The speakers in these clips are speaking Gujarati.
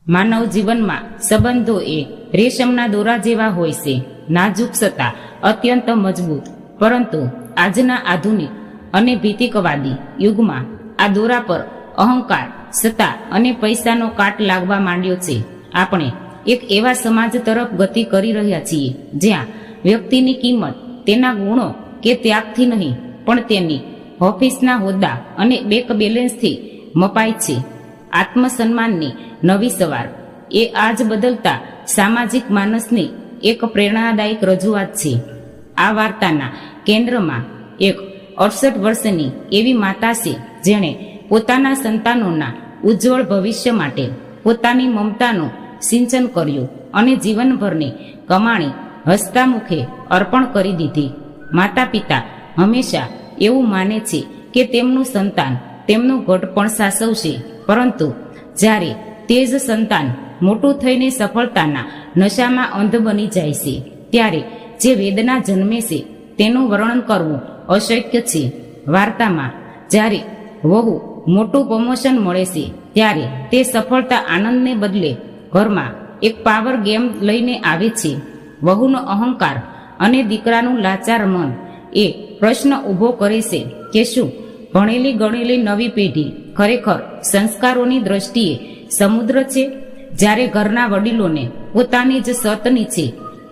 માનવ જીવનમાં સંબંધો એ રેશમના દોરા જેવા હોય છે, નાજુક છતાં અત્યંત મજબૂત. પરંતુ આજના આધુનિક અને ભીતિકવાદી યુગમાં આ દોરા પર અહંકાર, સત્તા અને પૈસાનો કાટ લાગવા માંડ્યો છે. આપણે એક એવા સમાજ તરફ ગતિ કરી રહ્યા છીએ જ્યાં વ્યક્તિની કિંમત તેના ગુણો કે ત્યાગથી નહીં, પણ તેની ઓફિસના હોદ્દા અને બેંક બેલેન્સથી મપાય છે. આત્મસન્માનની નવી સવાર એ આજ બદલતા સામાજિક માનસની એક પ્રેરણાદાયક રજૂઆત છે. આ વાર્તાના કેન્દ્રમાં એક 68 વર્ષની એવી માતા છે જેણે પોતાના સંતાનોના ઉજ્જવળ ભવિષ્ય માટે પોતાની મમતાનું સિંચન કર્યું અને જીવનભરની કમાણી હસતા મુખે અર્પણ કરી દીધી. માતા પિતા હંમેશા એવું માને છે કે તેમનું સંતાન તેમનું ઘડપણ સાચવશે, પરંતુ જ્યારે તે જ સંતાન મોટું થઈને સફળતાના નશામાં અંધ બની જાય છે ત્યારે જે વેદના જન્મે છે તેનું વર્ણન કરવું અશક્ય છે. વાર્તામાં જ્યારે વહુ મોટું પ્રમોશન મળે છે ત્યારે તે સફળતા આનંદને બદલે ઘરમાં એક પાવર ગેમ લઈને આવે છે. વહુનો અહંકાર અને દીકરાનું લાચાર મન એ પ્રશ્ન ઊભો કરે છે કે શું ભણેલી ગણેલી નવી પેઢી ખરેખર સંસ્કારોની દ્રષ્ટિએ સમુદ્ર છે? જ્યારે ઘરના વડીલોને પોતાની જ સત નીચે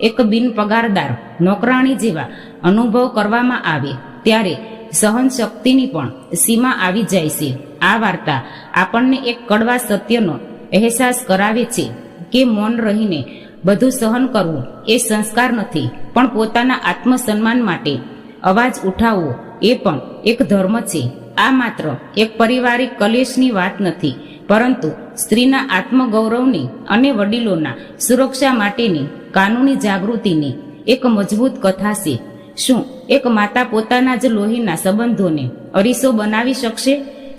એક બિનપગારદાર નોકરાણી જેવા અનુભવ કરવામાં આવે ત્યારે સહનશક્તિની પણ સીમા આવી જાય છે. આ વાર્તા આપણને એક કડવા સત્યનો અહેસાસ કરાવે છે કે મૌન રહીને બધું સહન કરવું એ સંસ્કાર નથી, પણ પોતાના આત્મસન્માન માટે અવાજ ઉઠાવવો એ પણ એક ધર્મ છે. આ માત્ર એક પારિવારિક કલેશની વાત નથી, પરંતુ સ્ત્રીના આત્મગૌરવની અને વડીલોના સુરક્ષા માટેની કાનૂની જાગૃતિની એક મજબૂત કથા છે. શું એક માતા પોતાના જ લોહીના સંબંધોને અરીસો બનાવી શકશે?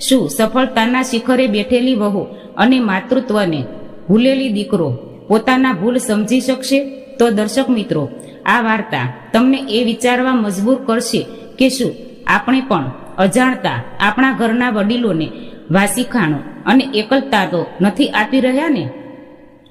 શું સફળતાના શિખરે બેઠેલી વહુ અને માતૃત્વને ભૂલેલી દીકરો પોતાના ભૂલ સમજી શકશે? તો દર્શક મિત્રો, આ વાર્તા તમને એ વિચારવા મજબૂર કરશે કે શું આપણે પણ અજાણતા આપણા ઘરના વડીલોને વાસીખાણું અને એકલતા તો નથી આપી રહ્યા ને?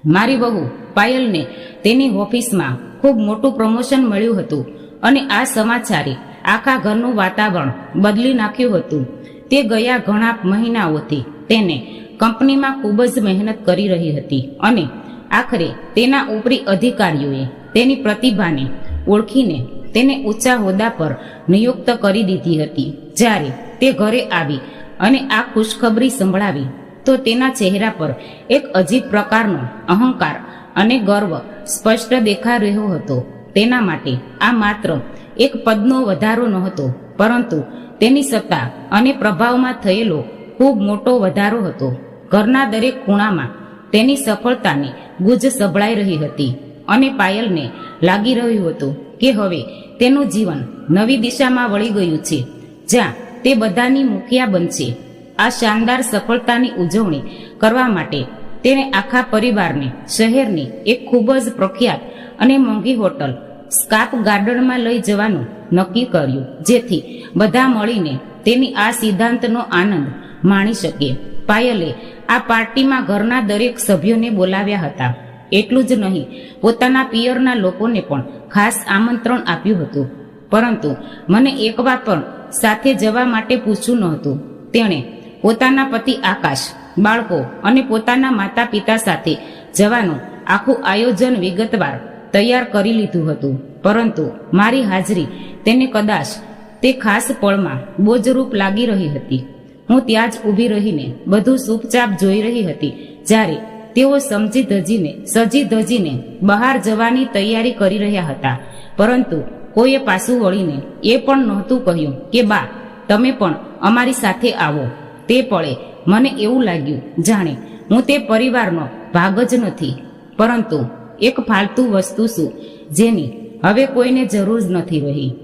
મારી વહુ પાયલને તેની ઓફિસમાં ખૂબ મોટું પ્રમોશન મળ્યું હતું અને આ સમાચારે આખા ઘરનું વાતાવરણ બદલી નાખ્યું હતું. તે ગયા ઘણા મહિનાઓથી તેને કંપનીમાં ખૂબ જ મહેનત કરી રહી હતી અને આખરે તેના ઉપરી અધિકારીઓએ તેની પ્રતિભાને ઓળખીને તેને ઊંચા હોદ્દા પર નિયુક્ત કરી દીધી હતી. જ્યારે તે ઘરે આવી અને આ ખુશખબરી સંભળાવી તો તેના ચહેરા પર એક અજીબ પ્રકારનો અહંકાર અને ગર્વ સ્પષ્ટ દેખાઈ રહ્યો હતો. તેના માટે આ માત્ર એક પદનો વધારો નહોતો, પરંતુ તેની સત્તા અને પ્રભાવમાં થયેલો ખૂબ મોટો વધારો હતો. ઘરના દરેક ખૂણામાં તેની સફળતાની ગુંજ સંભળાઈ રહી હતી અને પાયલને લાગી રહ્યું હતું કે હવે તેનું જીવન નવી દિશામાં વળી ગયું છે, જ્યાં તે બધાની મુખિયા બનશે. આ શાનદાર સફળતાની ઉજવણી કરવા માટે તેણે આખા પરિવારને શહેરની એક ખૂબ જ પ્રખ્યાત અને મોંઘી હોટલ સ્કાપ ગાર્ડનમાં લઈ જવાનું નક્કી કર્યું, જેથી બધા મળીને તેની આ સિદ્ધાંતનો આનંદ માણી શકે. પાયલે આ પાર્ટીમાં ઘરના દરેક સભ્યોને બોલાવ્યા હતા. એટલું જ નહીં, પોતાના પિયરના લોકોને પણ ખાસ આમંત્રણ આપ્યું હતું. પરંતુ મને એકવાર પણ સાથે જવા માટે પૂછ્યું નહોતું. તેણે પોતાના પતિ આકાશ, બાળકો અને પોતાના માતા પિતા સાથે જવાનું આખું આયોજન વિગતવાર તૈયાર કરી લીધું હતું. પરંતુ મારી હાજરી તેને કદાચ તે ખાસ પળમાં બોજરૂપ લાગી રહી હતી. હું ત્યાં જ ઊભી રહીને બધું ચૂપચાપ જોઈ રહી હતી જ્યારે તેઓ સજી ધજીને બહાર જવાની તૈયારી કરી રહ્યા હતા. પરંતુ કોઈએ પાછું વળીને એ પણ નહોતું કહ્યું કે બા, તમે પણ અમારી સાથે આવો. તે પળે મને એવું લાગ્યું જાણે હું તે પરિવારનો ભાગ જ નથી, પરંતુ એક ફાલતુ વસ્તુ છું જેની હવે કોઈને જરૂર જ નથી રહી.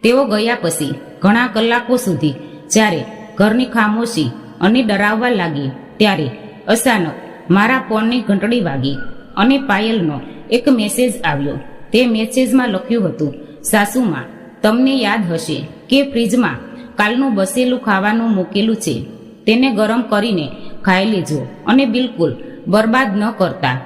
તેઓ ગયા પછી ઘણા કલાકો સુધી જ્યારે ઘરની ખામોશી અને ડરાવવા લાગી, ત્યારે અચાનક મારા ફોનની ઘંટડી વાગી અને પાયલનો એક મેસેજ આવ્યો. તે મેસેજમાં લખ્યું હતું, સાસુમાં, તમને યાદ હશે કે ફ્રીજમાં કાલનું બસેલું ખાવાનું મૂકેલું છે, તેને ગરમ કરીને ખાઈ લેજો અને બિલકુલ બરબાદ ન કરતા.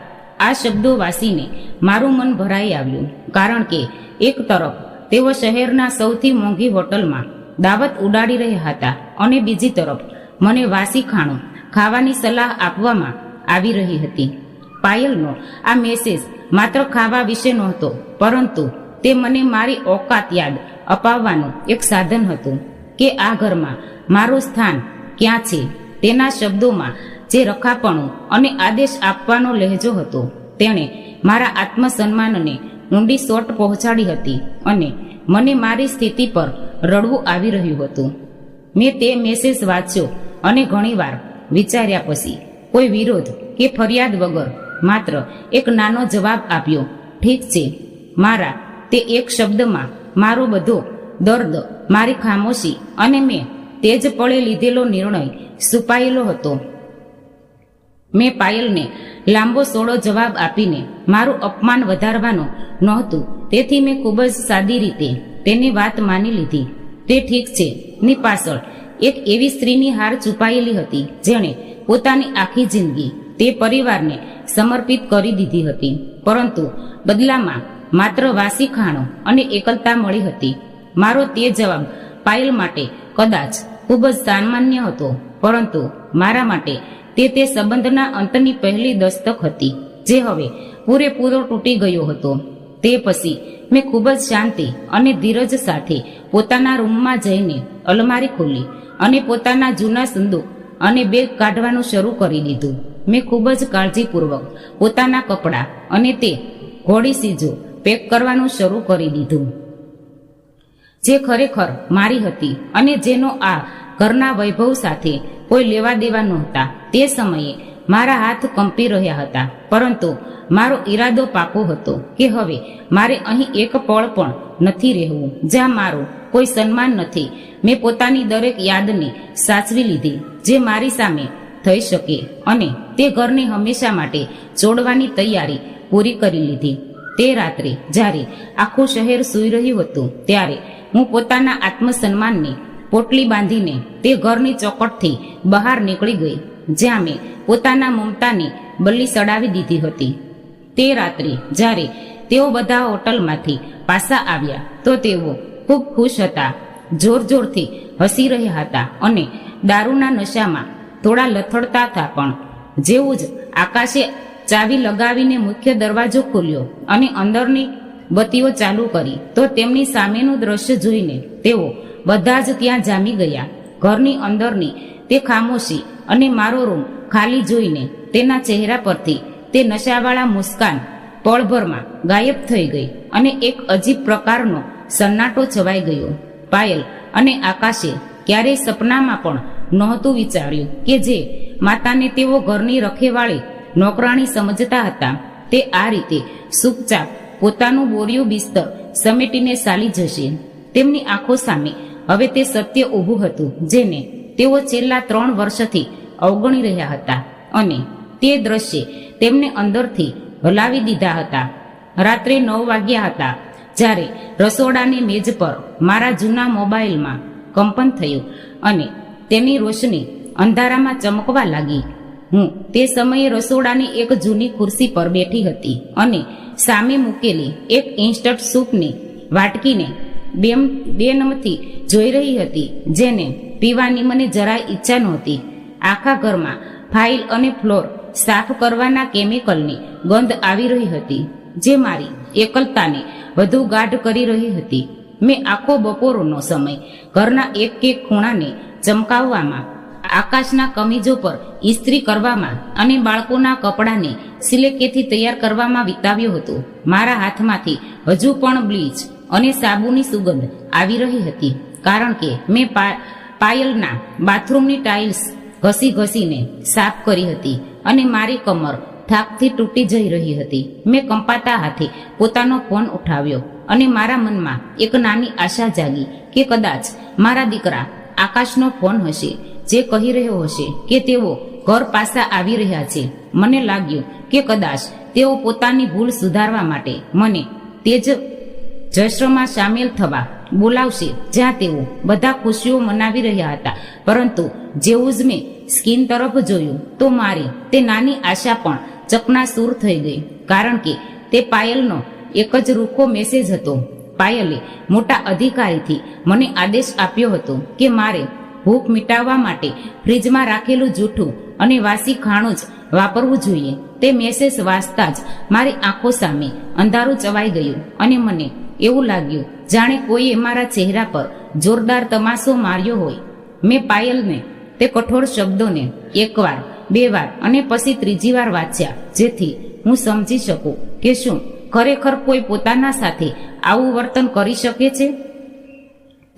આ શબ્દો વાસીને મારું મન ભરાઈ આવ્યું, કારણ કે એક તરફ તેઓ શહેરના સૌથી મોંઘી હોટલમાં દાવત ઉડાડી રહ્યા હતા અને બીજી તરફ મને વાસી ખાણું ખાવાની સલાહ આપવામાં આવી રહી હતી. પાયલનો આ મેસેજ માત્ર ખાવા વિશે નહોતો, પરંતુ તે મને મારી ઓકાત યાદ અપાવવાનું એક સાધન હતું કે આ ઘરમાં મારું સ્થાન ક્યાં છે. તેના શબ્દોમાં જે રખાપણું અને આદેશ આપવાનો લહેજો હતો, તેણે મારા આત્મસન્માનને ઊંડી સોટ પહોંચાડી હતી અને મને મારી સ્થિતિ પર રડવું આવી રહ્યું હતું. મેં તે મેસેજ વાંચ્યો અને ઘણીવાર વિચાર્યા પછી કોઈ વિરોધ કે ફરિયાદ વગર માત્ર એક નાનો જવાબ આપ્યો, ઠીક છે. મારા તે એક શબ્દમાં મારો બધો દર્દ, મારી ખામોશી અને મેં તે જ પળે લીધેલો નિર્ણય છુપાયેલો હતો. મેં પાયલને લાંબો સોળો જવાબ આપીને મારું અપમાન વધારવાનું નહોતું, તેથી મેં ખૂબ જ સાદી રીતે તેની વાત માની લીધી. તે ઠીક છે ની પાછળ એક એવી સ્ત્રીની હાર છુપાયેલી હતી જેણે પોતાની આખી જિંદગી તે પરિવારને સમર્પિત કરી દીધી હતી, પરંતુ બદલામાં માત્ર વાસી ખાણું અને એકલતા મળી હતી. મારો તે જવાબ પાયલ માટે કદાચ ખૂબ જ સામાન્ય હતો, પરંતુ મારા માટે તે સંબંધના અંતની પહેલી દસ્તક હતી, જે હવે પૂરેપૂરો તૂટી ગયો હતો. તે પછી મેં ખૂબ જ શાંતિ અને ધીરજ સાથે પોતાના રૂમમાં જઈને અલમારી ખોલી અને પોતાના જૂના સંદૂક અને બેગ કાઢવાનું શરૂ કરી દીધું. મેં ખૂબ જ કાળજીપૂર્વક પોતાના કપડાં અને તે ઘોડી સીજો પેક કરવાનું શરૂ કરી દીધું, જે ખરેખર મારી હતી અને જેનો આ ઘરના વૈભવ સાથે કોઈ લેવા દેવા નહોતા. તે સમયે મારા હાથ કંપી રહ્યા હતા, પરંતુ મારો ઈરાદો પાકો હતો કે હવે મારે અહીં એક પળ પણ નથી રહેવું જ્યાં મારું કોઈ સન્માન નથી. મેં પોતાની દરેક યાદને સાચવી લીધી જે મારી સામે થઈ શકે અને તે ઘરને હંમેશા માટે છોડવાની તૈયારી પૂરી કરી લીધી. તે રાત્રે જ્યારે આખું શહેર સૂઈ રહ્યું હતું, ત્યારે હું પોતાના આત્મસન્માનને પોટલી બાંધીને તે ઘરની ચોકટથી બહાર નીકળી ગઈ જ્યાં મેં પોતાના મમતાની બલ્લી સડાવી દીધી હતી. તે રાત્રે જ્યારે તેઓ બધા હોટલમાંથી પાછા આવ્યા તો તેઓ ખૂબ ખુશ હતા, જોર જોરથી હસી રહ્યા હતા અને દારૂના નશામાં થોડા લથડતા હતા. પણ જેવું જ આકાશે ચાવી લગાવીને મુખ્ય દરવાજો ખોલ્યો અને અંદરની બત્તીઓ ચાલુ કરી તો તેમની સામેનું દ્રશ્ય જોઈને તેઓ બધા જ ત્યાં જામી ગયા. ઘરની અંદરની તે ખામોશી અને મારો રૂમ ખાલી જોઈને તેના ચહેરા પરથી તે નશાવાળા મુસ્કાન પળભરમાં ગાયબ થઈ ગઈ અને એક અજીબ પ્રકારનો સન્નાટો છવાઈ ગયો. પાયલ અને આકાશે ક્યારેય સપનામાં પણ નહોતું વિચાર્યું કે જે માતાને તેઓ ઘરની રખેવાળી નોકરાણી સમજતા હતા, તે આ રીતે ચૂપચાપ પોતાનું બોરિયું બિસ્તર સમેટીને ચાલી જશે. તેમની આંખો સામે હવે તે સત્ય ઊભું હતું જેને તેઓ છેલ્લા 3 વર્ષથી અવગણી રહ્યા હતા, અને તે દ્રશ્ય તેમને અંદરથી હલાવી દીધા હતા. રાત્રે 9 વાગ્યા હતા જ્યારે રસોડાની મેજ પર મારા જૂના મોબાઈલમાં કંપન થયું અને તેની રોશની અંધારામાં ચમકવા લાગી. હું તે સમયે રસોડાની એક જૂની ખુરશી પર બેઠી હતી અને સામે મૂકેલી એક ઇન્સ્ટન્ટ સૂપની વાટકીને બેનમથી જોઈ રહી હતી, જેને પીવાની મને જરાય ઈચ્છા નહોતી. આખા ઘરમાં ફાઇલ અને ફ્લોર સાફ કરવાના કેમિકલની ગંધ આવી રહી હતી, જે મારી એકલતાને વધુ ગાઢ કરી રહી હતી. મેં આખો બપોરનો સમય ઘરના એક ખૂણાને ચમકાવવામાં, આકાશના કમીજો પર ઇસ્ત્રી કરવામાં અને બાળકોના કપડાને સિલેકેથી તૈયાર કરવામાં વિતાવ્યો હતો. મારા હાથમાંથી હજુ પણ બ્લીચ અને સાબુની સુગંધ આવી રહી હતી, કારણ કે મેં પાયલના બાથરૂમની ટાઇલ્સ ઘસી ઘસીને સાફ કરી હતી અને મારી કમર થાકથી તૂટી જઈ રહી હતી. મેં કંપાતા હાથે પોતાનો ફોન ઉઠાવ્યો અને મારા મનમાં એક નાની આશા જાગી કે કદાચ મારા દીકરા આકાશનો ફોન હશે, જે કહી રહ્યો હશે કે તેઓ ઘર પાછા આવી રહ્યા છે. મને લાગ્યું કે કદાચ તેઓ પોતાની ભૂલ સુધારવા માટે મને જશ્નમાં સામેલ થવા બોલાવશે, જ્યાં તેઓ બધા ખુશીઓ મનાવી રહ્યા હતા. પરંતુ જેવું જ મેં સ્કીન તરફ જોયું તો મારી તે નાની આશા પણ ચકનાચૂર થઈ ગઈ, કારણ કે તે પાયલનો એક જ રૂખો મેસેજ હતો. પાયલે મોટા અધિકારીથી મને આદેશ આપ્યો હતો કે મારે ભૂખ મિટાવવા માટે ફ્રીજમાં રાખેલું જૂઠું અને વાસી ખાણું જ વાપરવું જોઈએ. તે મેસેજ વાંચતા જ મારી આંખો સામે અંધારું ચવાઈ ગયું અને મને એવું લાગ્યું જાણે કોઈએ મારા ચહેરા પર જોરદાર તમાશો માર્યો હોય. મેં પાયલને તે કઠોર શબ્દોને એકવાર, બે વાર અને પછી ત્રીજી વાર વાંચ્યા, જેથી હું સમજી શકું કે શું ખરેખર કોઈ પોતાના સાથે આવું વર્તન કરી શકે છે.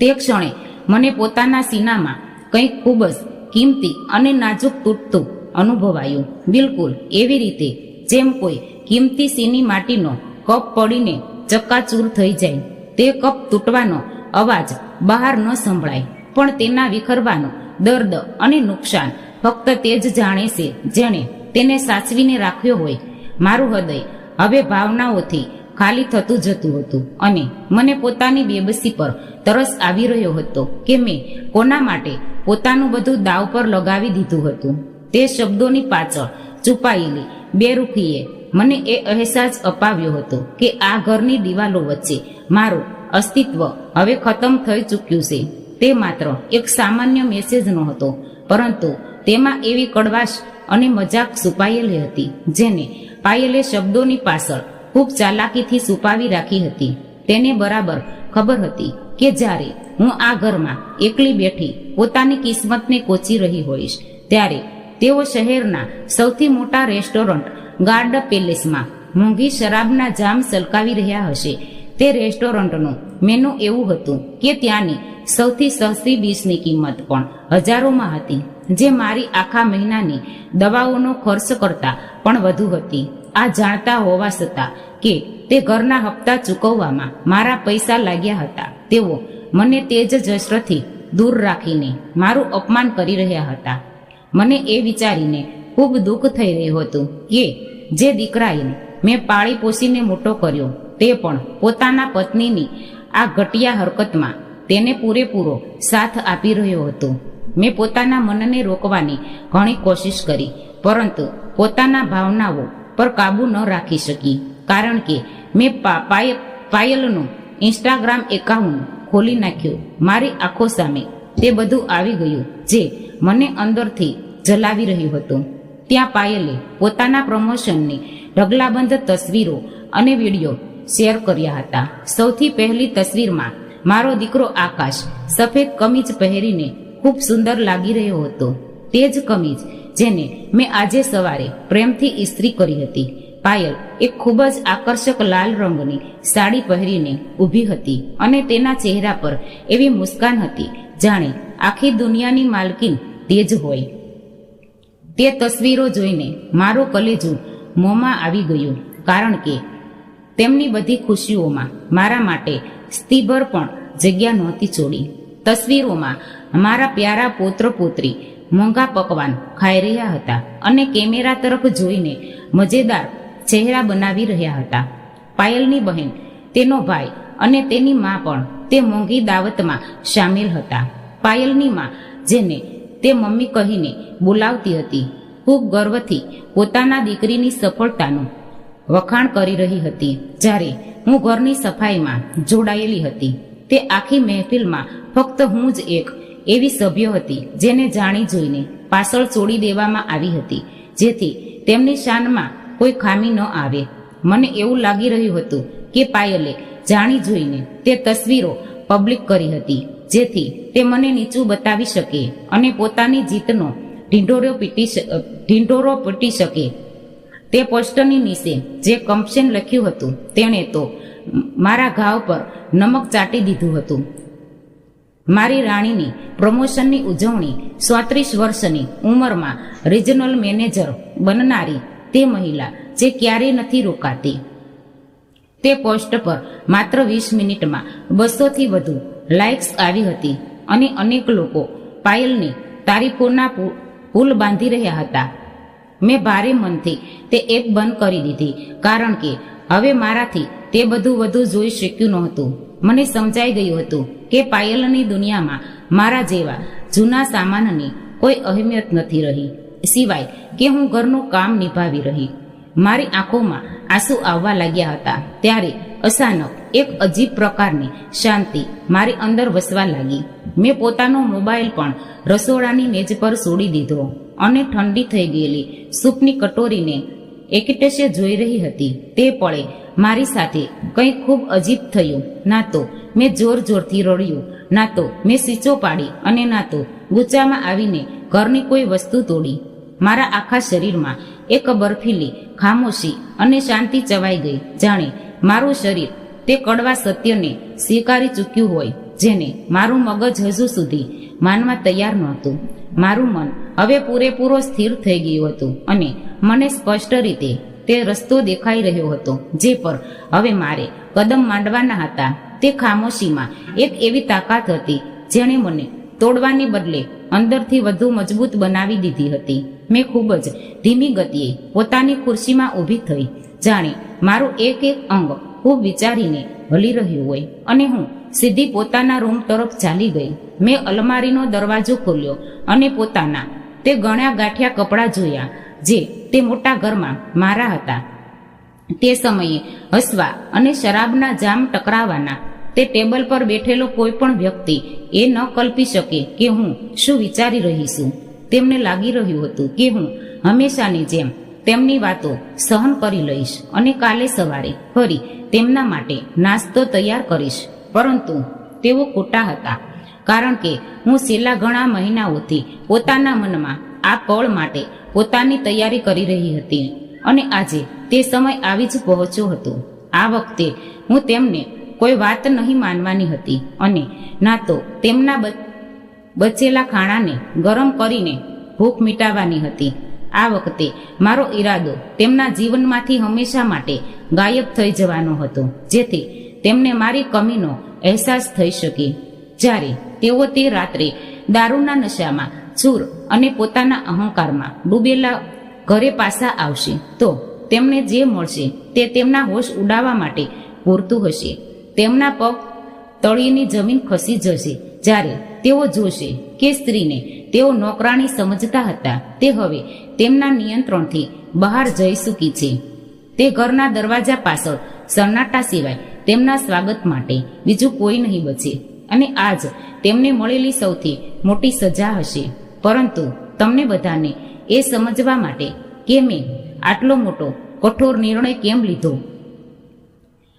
તે ક્ષણે મને પોતાના સીનામાં કંઈક ખૂબ જ કિંમતી અને નાજુક તૂટતું અનુભવાયું, બિલકુલ એવી રીતે જેમ કોઈ કિંમતી સીની માટીનો કપ પડીને ચક્કાચૂર થઈ જાય. તે કપ તૂટવાનો અવાજ બહાર ન સંભળાય, પણ તેના વિખરવાનો દર્દ અને નુકસાન ફક્ત તે જ જાણે છે જેણે તેને સાચવીને રાખ્યો હોય. મારું હૃદય હવે ભાવનાઓથી ખાલી થતું જતું હતું અને મને પોતાની બેબસી પર તરસ આવી રહ્યો હતો કે મેં કોના માટે પોતાનું બધું દાવ પર લગાવી દીધું હતું. તે શબ્દોની પાછળ છુપાયેલી બેરૂખીએ મને એ અહેસાસ અપાવ્યો હતો કે આ ઘરની દિવાલો વચ્ચે મારું અસ્તિત્વ હવે ખતમ થઈ ચૂક્યું છે. તે માત્ર એક સામાન્ય મેસેજ નહોતો, પરંતુ તેમાં એવી કડવાશ અને મજાક છુપાયેલી હતી જેને પાયલે શબ્દોની પાછળ ખૂબ ચાલાકીથી છુપાવી રાખી હતી. તેને બરાબર ખબર હતી કે જ્યારે હું આ ઘરમાં એકલી બેઠી પોતાની કિસ્મતને કોચી રહી હોઈશ, ત્યારે તેઓ શહેરના સૌથી મોટા રેસ્ટોરન્ટ ગાર્ડ પેલેસમાં મોંઘી શરાબના જામ સલકાવી રહ્યા હશે. તે રેસ્ટોરન્ટનું મેનુ એવું હતું કે ત્યાંની સૌથી સસ્તી ડીશની કિંમત પણ હજારોમાં હતી, જે મારી આખા મહિનાની દવાઓનો ખર્ચ કરતાં પણ વધુ હતી. આ જાણતા હોવા છતાં કે તે ઘરના હપ્તા ચૂકવવામાં મારા પૈસા લાગ્યા હતા, તેઓ મને તે જ જશ્રથી દૂર રાખીને મારું અપમાન કરી રહ્યા હતા. મને એ વિચારીને ખૂબ દુઃખ થઈ રહ્યું હતું કે જે દીકરાએ મેં પાળી પોસીને મોટો કર્યો, તે પણ પોતાના પત્નીની આ ઘટિયા હરકતમાં તેને પૂરેપૂરો સાથ આપી રહ્યો હતો. મેં પોતાના મનને રોકવાની ઘણી કોશિશ કરી, પરંતુ પોતાના ભાવનાઓ પર કાબૂ ન રાખી શકી, કારણ કે મેં પાયલનું ઇન્સ્ટાગ્રામ એકાઉન્ટ ખોલી નાખ્યું. મારી આંખો સામે તે બધું આવી ગયું જે મને અંદરથી જલાવી રહ્યું હતું. ત્યાં પાયલે પોતાના પ્રમોશનની ઢગલાબંધ તસવીરો અને વિડીયો શેર કર્યા હતા. સૌથી પહેલી તસવીરમાં મારો દીકરો આકાશ સફેદ કમીજ પહેરીને ખૂબ સુંદર લાગી રહ્યો હતો. તે જ કમીજ જેને મેં આજે સવારે પ્રેમથી ઇસ્ત્રી કરી હતી. પાયલ એક ખૂબ જ આકર્ષક લાલ રંગની સાડી પહેરીને ઊભી હતી અને તેના ચહેરા પર એવી મુસ્કાન હતી જાણે આખી દુનિયાની માલકીન તે જ હોય. તે તસવીરો જોઈને મારું કલેજું મોંમાં આવી ગયું, કારણ કે તેમની બધી ખુશીઓમાં મારા માટે સ્તીભર પણ જગ્યા નહોતી છોડી. તસવીરોમાં મારા પ્યારા પુત્ર પુત્રી મોંઘા પકવાન ખાઈ રહ્યા હતા અને કેમેરા તરફ જોઈને મજેદાર ચહેરા બનાવી રહ્યા હતા. પાયલની બહેન, તેનો ભાઈ અને તેની મા પણ તે મોંઘી દાવતમાં સામેલ હતા. પાયલની મા, જેને તે મમ્મી કહીને બોલાવતી હતી, ખૂબ ગર્વથી પોતાના દીકરીની સફળતાનું વખાણ કરી રહી હતી. જ્યારે હું ઘરની સફાઈમાં જોડાયેલી હતી, તે આખી મહેફિલમાં ફક્ત હું જ એક એવી સભ્ય હતી જેને જાણી જોઈને પાછળ છોડી દેવામાં આવી હતી, જેથી તેમની શાનમાં કોઈ ખામી ન આવે. મને એવું લાગી રહ્યું હતું કે પાયલે જાણી જોઈને તે તસવીરો પબ્લિક કરી હતી, જેથી તે મને નીચું બતાવી શકે અને પોતાની જીતનો ઢીંઢોરો પીટી શકે. તે પોસ્ટરની નીચે જે કમ્પ્લેન લખ્યું હતું તેણે તો મારા ઘાવ પર નમક ચાટી દીધું હતું. મારી રાણીની પ્રમોશનની ઉજવણી 34 વર્ષની ઉંમરમાં રિજનલ મેનેજર બનનારી તે મહિલા જે ક્યારેય નથી રોકાતી. તે પોસ્ટ પર માત્ર 20 મિનિટમાં 200થી વધુ લાઇક્સ આવી હતી અને અનેક લોકો પાયલની તારીફોના પુલ બાંધી રહ્યા હતા. મેં ભારે મનથી તે એપ બંધ કરી દીધી, કારણ કે હવે મારાથી તે બધું વધુ જોઈ શક્યું નહોતું. મને સમજાઈ ગયું હતું કે પાયલની દુનિયામાં મારા જેવા જૂના સામાનની કોઈ અહેમિયત નથી રહી, સિવાય કે હું ઘરનું કામ નિભાવી રહી. મારી આંખોમાં આંસુ આવવા લાગ્યા હતા ત્યારે અચાનક એક અજીબ પ્રકારની શાંતિ મારી અંદર વસવા લાગી. મેં પોતાનો મોબાઈલ પણ રસોડાની મેજ પર છોડી દીધો અને ઠંડી થઈ ગયેલી સૂપની કટોરીને એકટશે જોઈ રહી હતી. તે પળે મારી સાથે કંઈ ખૂબ અજીબ થયું. ના તો મેં જોર જોરથી રડ્યું, ના તો મેં સીચો પાડી અને ના તો ગુચ્ચામાં આવીને ઘરની કોઈ વસ્તુ તોડી. મારા આખા શરીરમાં એક બરફીલી ખામોશી અને શાંતિ ચવાઈ ગઈ, જાણે મારું શરીર તે કડવા સત્યને સ્વીકારી ચૂક્યું હોય જેને મારું મગજ હજુ સુધી માનવા તૈયાર નહોતું. મારું મન હવે પૂરેપૂરો સ્થિર થઈ ગયું હતું અને મને સ્પષ્ટ રીતે તે રસ્તો દેખાઈ રહ્યો હતો જે પર હવે મારે કદમ માંડવાના હતા. તે ખામોશીમાં એક એવી તાકાત હતી જેણે મને તોડવાને બદલે અંદરથી વધુ મજબૂત બનાવી દીધી હતી. મેં ખૂબ જ ધીમી ગતિએ પોતાની ખુરશીમાં ઊભી થઈ, જાણે મારું એક એક અંગ ખૂબ વિચારીને હલી રહ્યું હોય, અને હું સીધી પોતાના રૂમ તરફ ચાલી ગઈ. મેં અલમારીનો દરવાજો ખોલ્યો અને પોતાના તે ગણ્યા ગાંઠ્યા કપડાં જોયા જે તે મોટા ઘરમાં મારા હતા. તે સમયે હસવા અને શરાબના જામ ટકરાવાના તે ટેબલ પર બેઠેલો કોઈ પણ વ્યક્તિ એ ન કલ્પી શકે કે હું શું વિચારી રહી છું. તેમને લાગી રહ્યું હતું કે હું હંમેશાની જેમ તેમની વાતો સહન કરી લઈશ અને કાલે સવારે ફરી તેમના માટે નાસ્તો તૈયાર કરીશ. પરંતુ તેઓ ખોટા હતા, કારણ કે હું છેલ્લા ઘણા મહિનાઓથી પોતાના મનમાં આ પળ માટે પોતાની તૈયારી કરી રહી હતી અને આજે તે સમય આવી જ પહોંચ્યો હતો. આ વખતે હું તેમને કોઈ વાત નહીં માનવાની હતી અને ના તો તેમના બચેલા ખાણાને ગરમ કરીને ભૂખ મિટાવવાની હતી. આ વખતે મારો ઈરાદો તેમના જીવનમાંથી હંમેશા માટે ગાયબ થઈ જવાનો હતો, જેથી તેમને મારી કમીનો અહેસાસ થઈ શકે. જ્યારે તેઓ તે રાત્રે દારૂના નશામાં ચૂર અને પોતાના અહંકારમાં ડૂબેલા ઘરે પાછા આવશે તો તેમને જે મળશે તે તેમના હોશ ઉડાવવા માટે પૂરતું હશે. તેમના પગ તળિયેની જમીન ખસી જશે જ્યારે તેઓ જોશે કે સ્ત્રીને તેઓ નોકરાણી સમજતા હતા તે હવે તેમના નિયંત્રણથી બહાર જઈ ચૂકી છે. તે ઘરના દરવાજા પાછળ સન્નાટા સિવાય તેમના સ્વાગત માટે બીજું કોઈ નહીં બચે અને આજ તેમને મળેલી સૌથી મોટી સજા હશે. પરંતુ તમને બધાને એ સમજવા માટે કે મેં આટલો મોટો કઠોર નિર્ણય કેમ લીધો,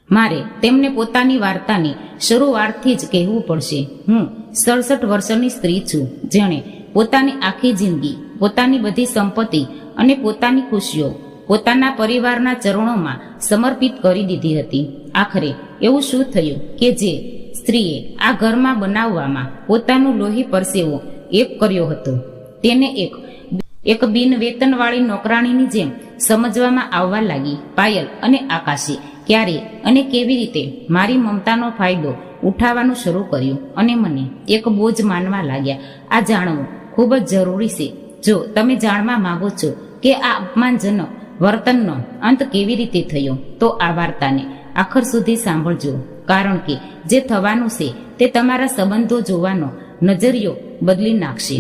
મારે તેમને પોતાની વાર્તાની શરૂઆતથી જ કહેવું પડશે. હું 67 વર્ષની સ્ત્રી છું જેણે પોતાની આખી જિંદગી, પોતાની બધી સંપત્તિ અને પોતાની ખુશીઓ પોતાના પરિવારના ચરણોમાં સમર્પિત કરી દીધી હતી. આખરે એવું શું થયું કે જે સ્ત્રીએ આ ઘરમાં બનાવવામાં પોતાનું લોહી પરસેવો એક કર્યો હતો તેને એક બિન વેતનવાળી નોકરાણીની જેમ સમજવામાં આવવા લાગી. પાયલ અને આકાશે ક્યારે અને કેવી રીતે મારી મમતાનો ફાયદો ઉઠાવવાનું શરૂ કર્યું અને મને એક બોજ માનવા લાગ્યા. આ જાણવું ખૂબ જ જરૂરી છે. જો તમે જાણવા માંગો છો કે આ અપમાનજનક વર્તનનો અંત કેવી રીતે થયો તો આ વાર્તાને આખર સુધી સાંભળજો, કારણ કે જે થવાનું છે તે તમારા સંબંધો જોવાનો નજરિયો બદલી નાખશે.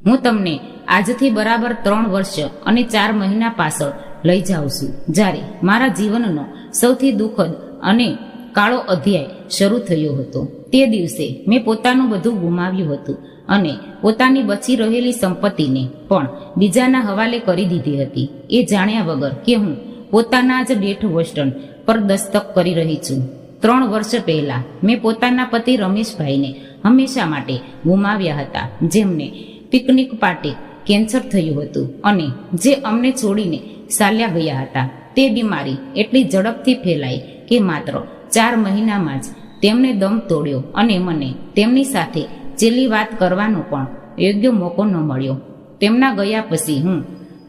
હું તમને આજથી બરાબર 3 વર્ષ અને 4 મહિના પાછળ લઈ જાઉં છું, જ્યારે મારા જીવનનો સૌથી દુઃખદ અને કાળો અધ્યાય શરૂ થયો હતો. તે દિવસે મેં પોતાનું બધું ગુમાવ્યું હતું અને પોતાની બચી રહેલી સંપત્તિને પણ બીજાના હવાલે કરી દીધી હતી, એ જાણ્યા વગર કે હું પોતાના જ ડેથ વેસ્ટર્ન પર દસ્તક કરી રહી છું. 3 વર્ષ પહેલા મેં પોતાના પતિ રમેશભાઈને હંમેશા માટે ગુમાવ્યા હતા, જેમને પિકનિક પાર્ટી કેન્સર થયું હતું અને જે અમને છોડીને ચાલ્યા ગયા હતા. તે બીમારી એટલી ઝડપથી ફેલાઈ કે માત્ર 4 મહિનામાં જ તેમને દમ તોડ્યો અને મને તેમની સાથે છેલ્લી વાત કરવાનો પણ યોગ્ય મોકો ન મળ્યો. તેમના ગયા પછી હું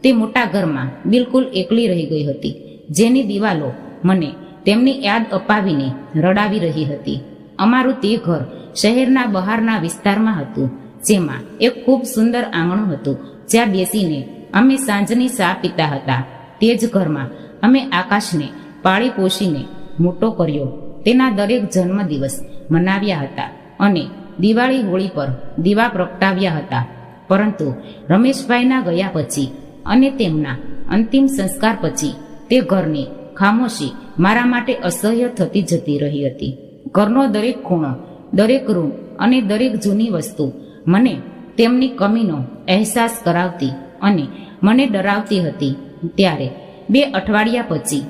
તે મોટા ઘરમાં બિલકુલ એકલી રહી ગઈ હતી, જેની દિવાલો મને તેમની યાદ અપાવીને રડાવી રહી હતી. અમારું તે ઘર શહેરના બહારના વિસ્તારમાં હતું, જેમાં એક ખૂબ સુંદર આંગણું હતું જ્યાં બેસીને અમે સાંજની ચા પીતા હતા. તે જ ઘરમાં અમે આકાશને પાળી પોષીને મોટો કર્યો. તેના દરેક જન્મદિવસ મનાવ્યા હતા અને દિવાળી હોળી પર દીવા પ્રગટાવ્યા હતા. પરંતુ રમેશભાઈના ગયા પછી અને તેમના અંતિમ સંસ્કાર પછી તે ઘરની ખામોશી મારા માટે અસહ્ય થતી જતી રહી હતી. ઘરનો દરેક ખૂણો, દરેક રૂમ અને દરેક જૂની વસ્તુ મને તેમની કમીનો અહેસાસ કરાવતી અને મને ડરાવતી હતી. ત્યારે 2 અઠવાડિયા પછી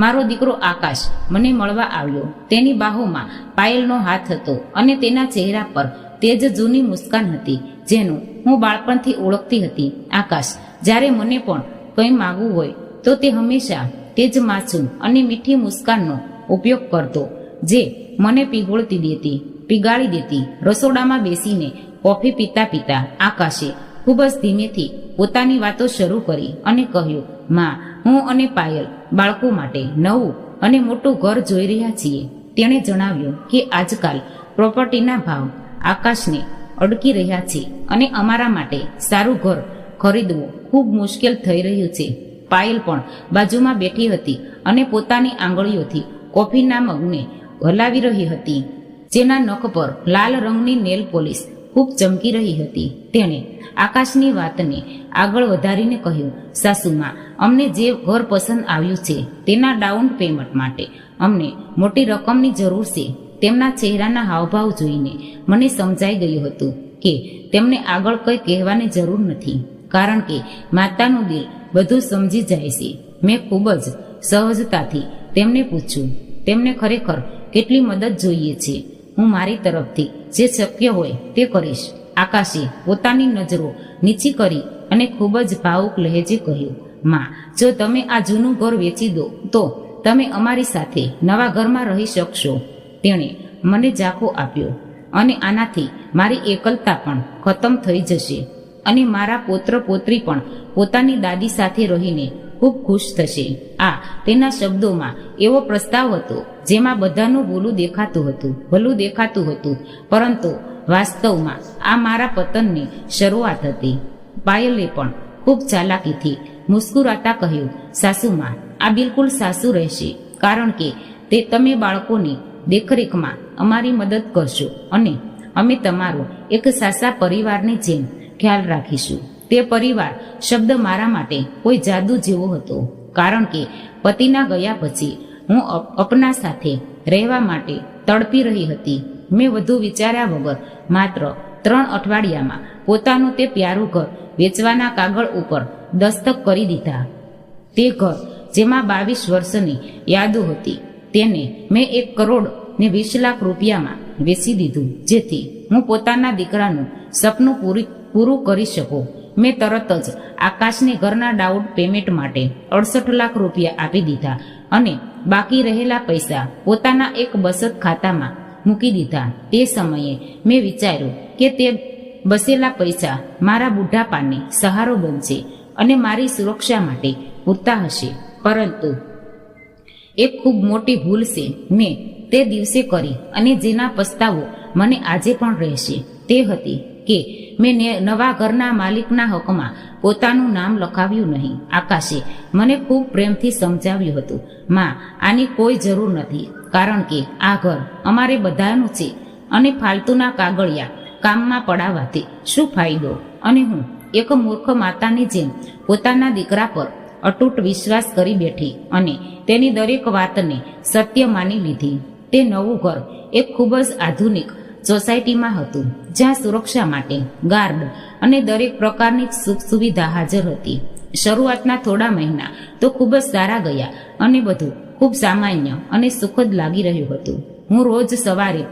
મારો દીકરો આકાશ મને મળવા આવ્યો. તેની બાહોમાં પાયલનો હાથ હતો અને તેના ચહેરા પર તે જ જૂની મુસ્કાન હતી જેનું હું બાળપણથી ઓળખતી હતી. આકાશ જ્યારે મને પણ કંઈ માગવું હોય તો તે હંમેશા તે જ માસૂમ અને મીઠી મુસ્કાનનો ઉપયોગ કરતો જે મને પીગાળી દેતી. રસોડામાં બેસીને કોફી પીતા પીતા આકાશે ખૂબ જ ધીમેથી પોતાની વાતો શરૂ કરી અને કહ્યું, માં, હું અને પાયલ બાળકો માટે નવું અને મોટું ઘર જોઈ રહ્યા છીએ. તેણે જણાવ્યું કે આજકાલ પ્રોપર્ટીના ભાવ આકાશને અડકી રહ્યા છે અને અમારા માટે સારું ઘર ખરીદવું ખૂબ મુશ્કેલ થઈ રહ્યું છે. પાયલ પણ બાજુમાં બેઠી હતી અને પોતાની આંગળીઓથી કોફીના મગને હલાવી રહી હતી, જેના નખ પર લાલ રંગની નેલ પોલિશ ખૂબ ચમકી રહી હતી. તેણે આકાશની વાતને આગળ વધારીને કહ્યું, સાસુમાં, અમને જે ઘર પસંદ આવ્યું છે તેના ડાઉન પેમેન્ટ માટે અમને મોટી રકમની જરૂર છે. તેમના ચહેરાના હાવભાવ જોઈને મને સમજાઈ ગયું હતું કે તેમને આગળ કંઈ કહેવાની જરૂર નથી, કારણ કે માતાનું દિલ બધું સમજી જાય છે. મેં ખૂબ જ સહજતાથી તેમને પૂછ્યું, તેમને ખરેખર કેટલી મદદ જોઈએ છે? હું મારી તરફથી જે શક્ય હોય તે કરીશ. આકાશે પોતાની નજરો નીચી કરી અને ખૂબ જ ભાવુક લહેજે કહ્યું, માં, જો તમે આ જૂનું ઘર વેચી દો તો તમે અમારી સાથે નવા ઘરમાં રહી શકશો. તેણે મને ઝાંખો આપ્યો અને આનાથી મારી એકલતા પણ ખતમ થઈ જશે અને મારા પૌત્ર પૌત્રી પણ પોતાની દાદી સાથે રહીને ખૂબ ખુશ થશે. આ તેના શબ્દોમાં એવો પ્રસ્તાવ હતો જેમાં બધાનું ભલું દેખાતું હતું, પરંતુ વાસ્તવમાં આ મારા પતનની શરૂઆત હતી. પાયલે પણ ખૂબ ચાલાકીથી મુસ્કુરાતા કહ્યું, સાસુમાં, આ બિલકુલ સાસુ રહેશે, કારણ કે તે તમે બાળકોની દેખરેખમાં અમારી મદદ કરશો અને અમે તમારો એક સાસા પરિવારની જેમ ખ્યાલ રાખીશું. તે પરિવાર શબ્દ મારા માટે કોઈ જાદુ જેવો હતો, કારણ કે પતિના ગયા પછી હું અપના સાથે રહેવા માટે તડપી રહી હતી. મેં વધુ વિચાર્યા વગર માત્ર 3 અઠવાડિયામાં પોતાનું તે પ્યારું ઘર વેચવાના કાગળ ઉપર દસ્તક કરી દીધા. તે ઘર જેમાં 22 વર્ષની યાદો હતી તેને મેં 1 કરોડ ને 20 લાખ રૂપિયામાં વેચી દીધું, જેથી હું પોતાના દીકરાનું સપનું પૂરું કરી શકું. મેં તરત જ આકાશને ઘરના ડાઉન પેમેન્ટ માટે 68 લાખ રૂપિયા આપી દીધા અને બાકી રહેલા પૈસા પોતાના એક બચત ખાતામાં મૂકી દીધા. તે સમયે મેં વિચાર્યું કે તે બસેલા પૈસા મારા બુઢાપાને સહારો બનશે અને મારી સુરક્ષા માટે પૂરતા હશે. પરંતુ એક ખૂબ મોટી ભૂલ છે મેં તે દિવસે કરી અને જેના પસ્તાવો મને આજે પણ રહેશે. તે હતી કે મેં નવા ઘરના માલિકના હકમાં પોતાનું નામ લખાવ્યું નહીં. આકાશે મને ખૂબ પ્રેમથી સમજાવ્યું હતું, માં, આની કોઈ જરૂર નથી, કારણ કે આ ઘર અમારે બધાનું છે અને ફાલતુના કાગળિયા કામમાં પડાવવાથી શું ફાયદો? અને હું એક મૂર્ખ માતાની જેમ પોતાના દીકરા પર અતૂટ વિશ્વાસ કરી બેઠી અને તેની દરેક વાતને સત્ય માની લીધી. તે નવું ઘર એક ખૂબ જ આધુનિક સોસાયટીમાં હતું, જ્યાં સુરક્ષા માટે ગાર્ડ અને દરેક પ્રકારની સુખ સુવિધા હાજર હતી. શરૂઆતના થોડા મહિના તો ખૂબ જ સારા ગયા અને બધું ખૂબ સામાન્ય અને સુખદ લાગી રહ્યું હતું. હું રોજ સવારે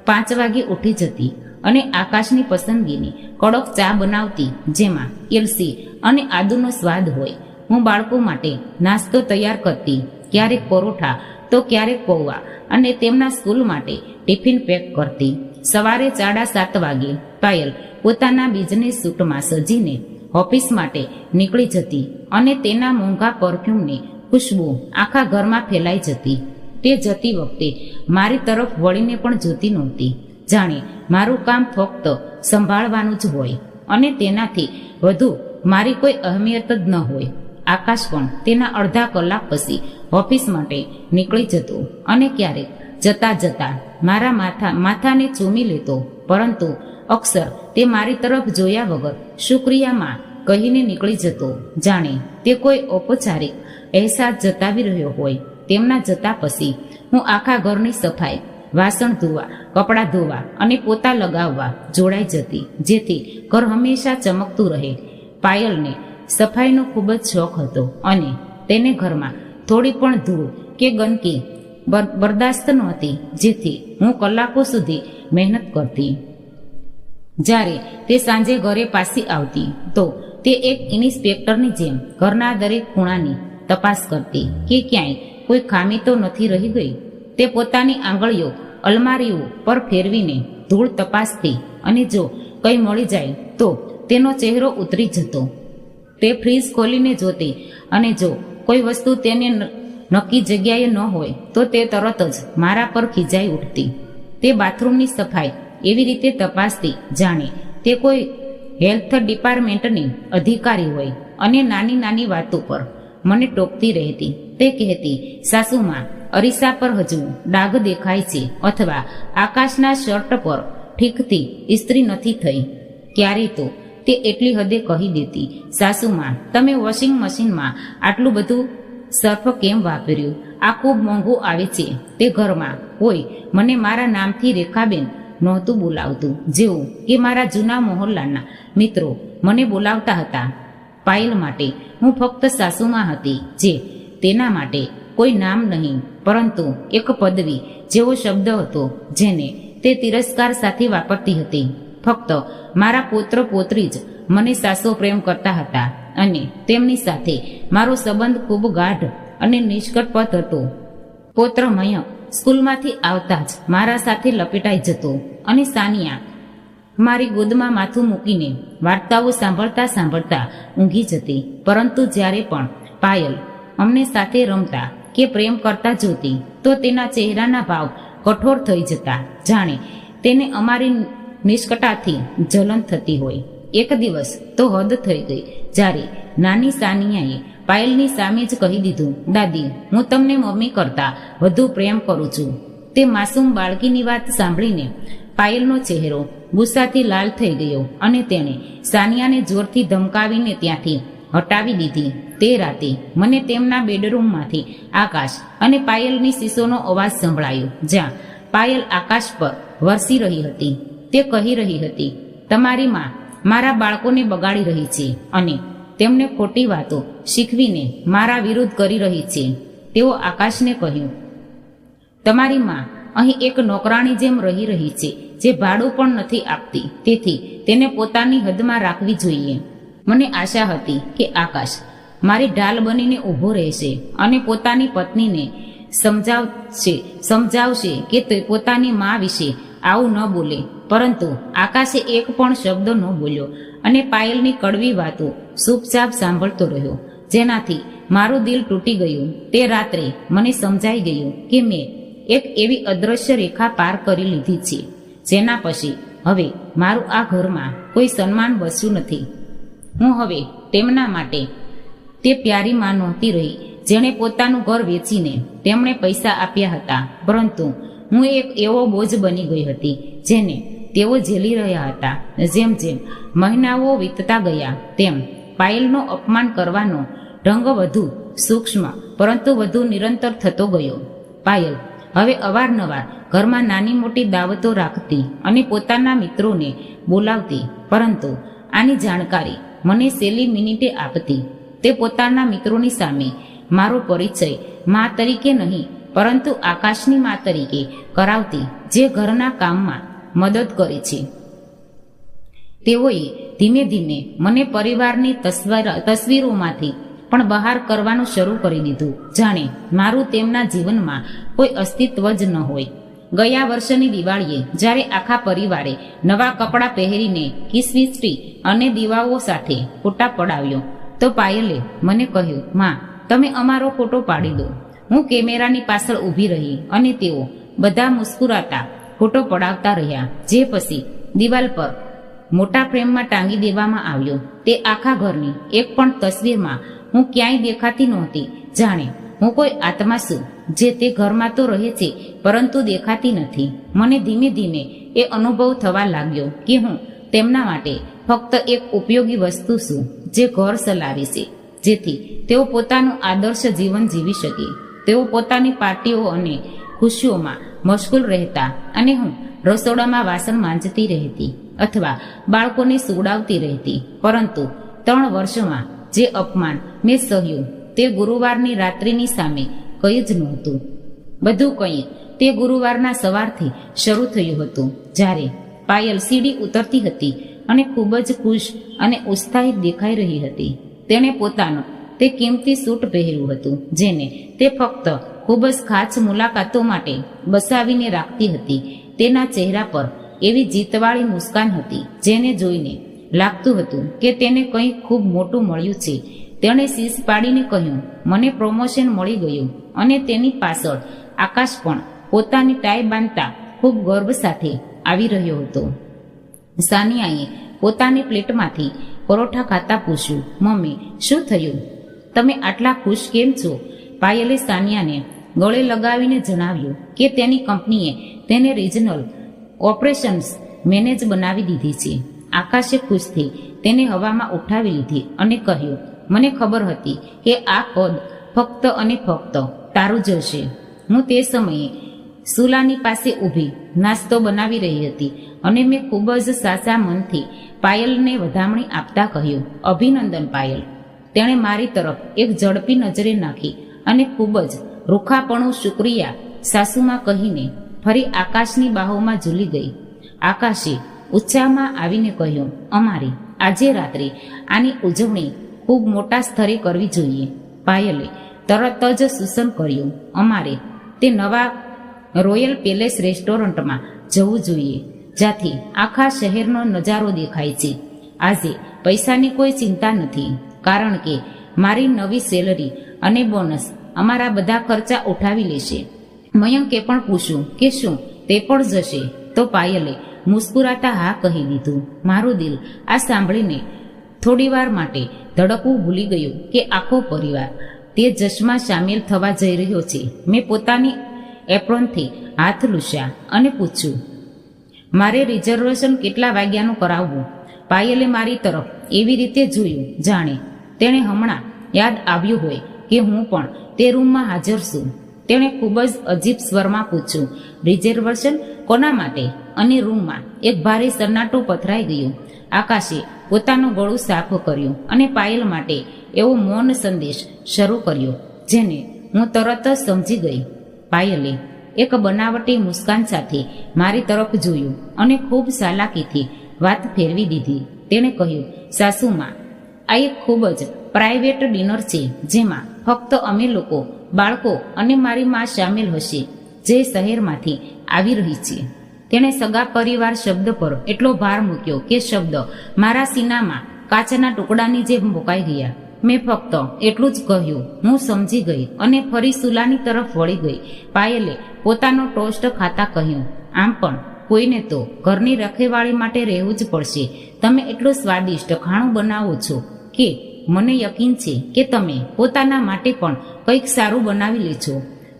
5 વાગે ઉઠી જતી અને આકાશની પસંદગીની કડક ચા બનાવતી, જેમાં એલસી અને આદુનો સ્વાદ હોય. હું બાળકો માટે નાસ્તો તૈયાર કરતી, ક્યારેક પરોઠા તો ક્યારેક પૌવા, અને તેમના સ્કૂલ માટે ટિફિન પેક કરતી. સવારે 7:30 વાગે પાયલ પોતાના બિઝનેસ સૂટમાં સજીને ઓફિસ માટે નીકળી જતી અને તેના મોંઘા પરફ્યુમની ખુશ્બુ આખા ઘરમાં ફેલાઈ જતી. તે જતી વખતે મારી તરફ વળીને પણ જોતી નહોતી, જાણે મારું કામ ફક્ત સંભાળવાનું જ હોય અને તેનાથી વધુ મારી કોઈ અહેમિયત જ ન હોય. આકાશ પણ તેના અડધા કલાક પછી ઓફિસ માટે નીકળી જતો અને ક્યારેક જતા જતા મારા માથાને ચૂમી લેતો, પરંતુ અક્ષર તે મારી તરફ જોયા વગર શુક્રિયામાં કહીને નીકળી જતો, જાણે તે કોઈ ઔપચારિક અહેસાસ જતાવી રહ્યો હોય. તેમના જતા પછી હું આખા ઘરની સફાઈ, વાસણ ધોવા, કપડાં ધોવા અને પોતા લગાવવા જોડાઈ જતી, જેથી ઘર હંમેશા ચમકતું રહે. પાયલને સફાઈનો ખૂબ જ શોખ હતો અને તેને ઘરમાં થોડી પણ ધૂળ કે ગંદકી બરદાસ્ત નહોતી, જેથી હું કલાકો સુધી મહેનત કરતી. જ્યારે તે સાંજે ઘરે પાછી આવતી તો તે એક ઇન્સ્પેક્ટરની જેમ ઘરના દરેક ખૂણાની તપાસ કરતી કે ક્યાંય કોઈ ખામી તો નથી રહી ગઈ. તે પોતાની આંગળીઓ અલમારીઓ પર ફેરવીને ધૂળ તપાસતી અને જો કંઈ મળી જાય તો તેનો ચહેરો ઉતરી જતો. તે ફ્રીજ ખોલીને જોતી અને જો કોઈ વસ્તુ તેને નક્કી જગ્યાએ ન હોય તો તે તરત જ મારા પર ખીજાઈ ઉઠતી. તે બાથરૂમની સફાઈ એવી રીતે તપાસતી જાણે તે કોઈ હેલ્થ ડિપાર્ટમેન્ટની અધિકારી હોય અને નાની નાની વાતો પર મને ટોકતી રહેતી. તે કહેતી, સાસુમાં, અરીસા પર હજુ ડાઘ દેખાય છે, અથવા આકાશના શર્ટ પર ઠીકથી ઇસ્ત્રી નથી થઈ. ક્યારેય તો તે એટલી હદે કહી દેતી, સાસુમાં, તમે વોશિંગ મશીનમાં આટલું બધું સર્ફ કેમ વાપર્યું? આ ખૂબ મોંઘું આવે છે. તે ઘરમાં કોઈ મને મારા નામથી રેખાબેન નહોતું બોલાવતું, જેવું કે મારા જૂના મોહલ્લાના મિત્રો મને બોલાવતા હતા. પાયલ માટે હું ફક્ત સાસુમાં હતી, જે તેના માટે કોઈ નામ નહીં, પરંતુ એક પદવી જેવો શબ્દ હતો, જેને તે તિરસ્કાર સાથે વાપરતી હતી. ફક્ત મારા પુત્ર પોત્રી જ મને સાસો પ્રેમ કરતા હતા અને તેમની સાથે મારો સંબંધ ખૂબ ગાઢ અને નિષ્કપટ હતો. પૌત્ર મયંક સ્કૂલમાંથી આવતા જ મારા સાથે લપેટાઈ જતો અને સાનિયા મારી ગોદમાં માથું મૂકીને વાર્તાઓ સાંભળતા સાંભળતા ઊંઘી જતી. પરંતુ જ્યારે પણ પાયલ અમને સાથે રમતા કે પ્રેમ કરતા જોતી તો તેના ચહેરાના ભાવ કઠોર થઈ જતા, જાણે તેને અમારી નિષ્કટાથી જલન થતી હોય. એક દિવસ તો હદ થઈ ગઈ જ્યારે નાની સાનિયાએ પાયલની સામે જ કહી દીધું, દાદી, હું તમને મમ્મી કરતા વધુ પ્રેમ કરું છું. તે માસૂમ બાળકીની વાત સાંભળીને પાયલનો ચહેરો ગુસ્સાથી લાલ થઈ ગયો અને તેણે સાનિયાને જોરથી ધમકાવીને ત્યાંથી હટાવી દીધી. તે રાતે મને તેમના બેડરૂમમાંથી આકાશ અને પાયલની શીશોનો અવાજ સંભળાયો, જ્યાં પાયલ આકાશ પર વરસી રહી હતી. તે કહી રહી હતી, તમારી માં મારા બાળકોને બગાડી રહી છે અને તેમને ખોટી વાતો શીખવીને મારા વિરુદ્ધ કરી રહી છે. તેઓ આકાશને કહ્યું, તમારી માં અહીં એક નોકરાણી જેમ રહી છે, જે ભાડું પણ નથી આપતી, તેથી તેને પોતાની હદમાં રાખવી જોઈએ. મને આશા હતી કે આકાશ મારી ઢાલ બનીને ઊભો રહેશે અને પોતાની પત્નીને સમજાવશે કે તે પોતાની મા વિશે આવું ન બોલે, પરંતુ આકાશે એક પણ શબ્દ ન બોલ્યો અને પાયલની કડવી વાતો ચૂપચાપ સાંભળતો રહ્યો, જેનાથી મારું દિલ તૂટી ગયું. તે રાત્રે મને સમજાઈ ગયું કે મેં એક એવી અદ્રશ્ય રેખા પાર કરી લીધી છે, જેના પછી હવે મારું આ ઘરમાં કોઈ સન્માન બચ્યું નથી. હું હવે તેમના માટે તે પ્યારી માં નહોતી રહી, જેણે પોતાનું ઘર વેચીને તેમણે પૈસા આપ્યા હતા, પરંતુ હું એક એવો બોજ બની ગઈ હતી જેને તેઓ ઝેલી રહ્યા હતા. જેમ જેમ મહિનાઓ વીતતા ગયા તેમ પાયલનો અપમાન કરવાનો ઢંગ વધુ સૂક્ષ્મ પરંતુ વધુ નિરંતર થતો ગયો. પાયલ હવે અવારનવાર ઘરમાં નાની મોટી દાવતો રાખતી અને પોતાના મિત્રોને બોલાવતી, પરંતુ આની જાણકારી મને છેલ્લી મિનિટે આપતી. તે પોતાના મિત્રોની સામે મારો પરિચય મા તરીકે નહીં, પરંતુ આકાશની મા તરીકે કરાવતી, જે ઘરના કામમાં મદદ કરે છે. તેઓએ ધીમે ધીમે મને પરિવારની તસવીરોમાંથી પણ બહાર કરવાનું શરૂ કરી દીધું, જાણે મારું તેમના જીવનમાં કોઈ અસ્તિત્વ જ ન હોય. ગયા વર્ષની દિવાળીએ જ્યારે આખા પરિવારે નવા કપડાં પહેરીને કિસમિસટી અને દીવાઓ સાથે ફોટા પડાવ્યો તો પાયલે મને કહ્યું, માં, તમે અમારો ફોટો પાડી દો. હું કેમેરાની પાછળ ઊભી રહી અને તેઓ બધા મુસ્કુરાતા ફોટો પડાવતા રહ્યા, જે પછી દિવાલ પર મોટા ફ્રેમમાં ટાંગી દેવામાં આવ્યો. તે આખા ઘરની એક પણ તસવીરમાં હું ક્યાંય દેખાતી નહોતી. જાણે હું કોઈ આત્મા છું જે તે ઘરમાં તો રહે છે પરંતુ દેખાતી નથી. મને ધીમે ધીમે એ અનુભવ થવા લાગ્યો કે હું તેમના માટે ફક્ત એક ઉપયોગી વસ્તુ છું જે ઘર ચલાવે છે, જેથી તેઓ પોતાનું આદર્શ જીવન જીવી શકે. તેઓ પોતાની પાર્ટીઓ અને ખુશીઓમાં મશગુલ રહેતા અને હું રસોડામાં વાસણ માંજતી રહેતી અથવા બાળકોને સુવડાવતી રહેતી. પરંતુ 3 વર્ષમાં જે અપમાન મેં સહ્યું તે ગુરુવારની રાત્રિની સામે કંઈ જ નહોતું. બધું કંઈ તે ગુરુવારના સવારથી શરૂ થયું હતું, જ્યારે પાયલ સીડી ઉતરતી હતી અને ખૂબ જ ખુશ અને ઉત્સાહિત દેખાઈ રહી હતી. તેણે પોતાનું તે કિંમતી સૂટ પહેર્યું હતું જેને તે ફક્ત ખૂબ જ ખાસ મુલાકાતો માટે બસાવીને રાખતી હતી. તેના ચહેરા પર એવી જીતવાળી મુસ્કાન હતી જેને જોઈને લાગતું હતું કે તેને કંઈ ખૂબ મોટું મળ્યું છે. તેણે શીશ પાડીને કહ્યું, મને પ્રમોશન મળી ગયું. અને તેની પાછળ આકાશ પણ પોતાની ટાઈ બાંધતા ખૂબ ગર્વ સાથે આવી રહ્યો હતો. સાનિયાએ પોતાની પ્લેટમાંથી પરોઠા ખાતા પૂછ્યું, મમ્મી શું થયું? તમે આટલા ખુશ કેમ છો? પાયલે સાનિયાને ગળે લગાવીને જણાવ્યું કે તેની કંપનીએ તેને રિજનલ ઓપરેશન્સ મેનેજ બનાવી દીધી છે. આકાશે ખુશથી તેને હવામાં ઉઠાવી લીધી અને કહ્યું, મને ખબર હતી કે આ પદ ફક્ત અને ફક્ત તારું જ હશે. હું તે સમયે સુલાની પાસે ઊભી નાસ્તો બનાવી રહી હતી અને મેં ખૂબ જ સાચા મનથી પાયલને વધામણી આપતા કહ્યું, અભિનંદન પાયલ. તેણે મારી તરફ એક ઝડપી નજરે નાખી અને ખૂબ જ રૂખાપણું શુક્રિયા સાસુમાં કહીને ફરી આકાશની બાહોમાં ઝૂલી ગઈ. આકાશે ઉત્સાહમાં આવીને કહ્યું, અમારી આજે રાત્રે આની ઉજવણી ખૂબ મોટા સ્તરે કરવી જોઈએ. પાયલે તરત જ સૂચન કર્યું, અમારે તે નવા રોયલ પેલેસ રેસ્ટોરન્ટમાં જવું જોઈએ જ્યાંથી આખા શહેરનો નજારો દેખાય છે. આજે પૈસાની કોઈ ચિંતા નથી કારણ કે મારી નવી સેલરી અને બોનસ અમારા બધા ખર્ચા ઉઠાવી લેશે. મયંકે પણ પૂછ્યું કે શું તે પણ જશે? તો પાયલે મુસ્કુરાતા હા કહી દીધું. મારું દિલ આ સાંભળીને થોડીવાર માટે ધડકવું ભૂલી ગયું કે આખો પરિવાર તે જશમાં સામેલ થવા જઈ રહ્યો છે. મેં પોતાની એપ્રોનથી હાથ લૂછ્યા અને પૂછ્યું, મારે રિઝર્વેશન કેટલા વાગ્યાનું કરાવવું? પાયલે મારી તરફ એવી રીતે જોયું જાણે તેણે હમણાં યાદ આવ્યું હોય કે હું પણ તે રૂમમાં હાજર છું. તેણે ખૂબ જ અજીબ સ્વરમાં પૂછ્યું, રિઝર્વેશન કોના માટે? અને રૂમમાં એક ભારે સન્નાટો પથરાઈ ગયો. આકાશે પોતાનું ગળું સાફ કર્યું અને પાયલ માટે એવો મૌન સંદેશ શરૂ કર્યો જેને હું તરત જ સમજી ગઈ. પાયલે એક બનાવટી મુસ્કાન સાથે મારી તરફ જોયું અને ખૂબ ચાલાકીથી વાત ફેરવી દીધી. તેણે કહ્યું, સાસુમાં, આ એક ખૂબ જ પ્રાઇવેટ ડિનર છે જેમાં ફક્ત અમે લોકો, બાળકો અને મારી માં સામેલ હશે જે શહેરમાંથી આવી રહી છે. તેણે સગા પરિવાર શબ્દ પર એટલો ભાર મૂક્યો કે શબ્દ મારા સીનામાં કાચના ટુકડાની જેમ મુકાઈ ગયા. મેં ફક્ત એટલું જ કહ્યું, હું સમજી ગઈ અને ફરી સુલાની તરફ વળી ગઈ. પાયલે પોતાનો ટોસ્ટ ખાતા કહ્યું, આમ પણ કોઈને તો ઘરની રખેવાળી માટે રહેવું જ પડશે. તમે એટલું સ્વાદિષ્ટ ખાણું બનાવો છો કે મને યકીન છે કે તમે પોતાના માટે પણ કંઈક સારું બનાવી લેજો.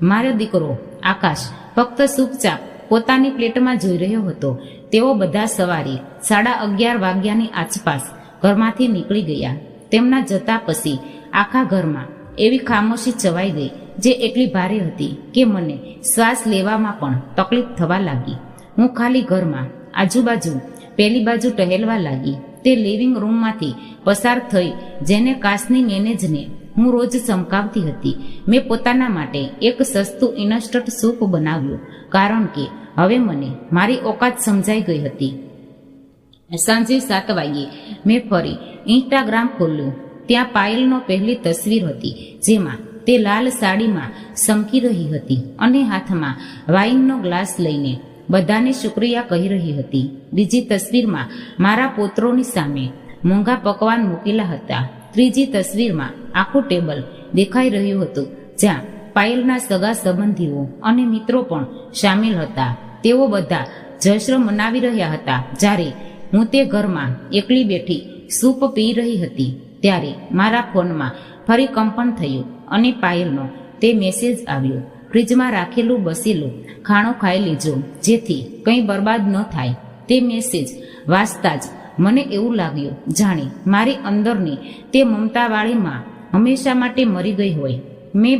મારો દીકરો આકાશ ફક્ત ચૂપચાપ પોતાની પ્લેટમાં જોઈ રહ્યો હતો. તેઓ બધા સવારે 11:30 વાગ્યાની આસપાસ ઘરમાંથી નીકળી ગયા. તેમના જતા પછી આખા ઘરમાં એવી ખામોશી છવાઈ ગઈ જે એટલી ભારે હતી કે મને શ્વાસ લેવામાં પણ તકલીફ થવા લાગી. હું ખાલી ઘરમાં આજુબાજુ પેલી બાજુ ટહેલવા લાગી. તે લિવિંગ રૂમમાંથી પસાર થઈ જેને કાચની મેનેજને હું રોજ ચમકાવતી હતી. મેં પોતાના માટે એક સસ્તું ઇન્સ્ટન્ટ સૂપ બનાવ્યું કારણ કે હવે મને મારી ઓકાત સમજાઈ ગઈ હતી. સાંજે 7 વાગ્યે મેં ફરી ઇન્સ્ટાગ્રામ ખોલ્યું. ત્યાં પાયલનો પહેલી તસવીર હતી જેમાં તે લાલ સાડીમાં ચમકી રહી હતી અને હાથમાં વાઇનનો ગ્લાસ લઈને બધાને શુક્રિયા કહી રહી હતી. બીજી તસવીરમાં મારા પોત્રોની સામે મોંઘા પકવાન મૂકેલા હતા. ત્રીજી તસવીરમાં આખું ટેબલ દેખાઈ રહ્યું હતું જ્યાં પાયલના સગા સંબંધીઓ અને મિત્રો પણ સામેલ હતા. તેઓ બધા જશ્ન મનાવી રહ્યા હતા. જ્યારે હું તે ઘરમાં એકલી બેઠી સૂપ પી રહી હતી ત્યારે મારા ફોનમાં ફરી કંપન થયું અને પાયલનો તે મેસેજ આવ્યો, ફ્રીજમાં રાખેલું બસેલું ખાણું ખાઈ લીજો જેથી કંઈ બરબાદ ન થાય. તે મેસેજ વાંચતા જ મને એવું લાગ્યું જાણે મારી અંદરની તે મમતાવાળી માં હંમેશા માટે મરી ગઈ હોય. મેં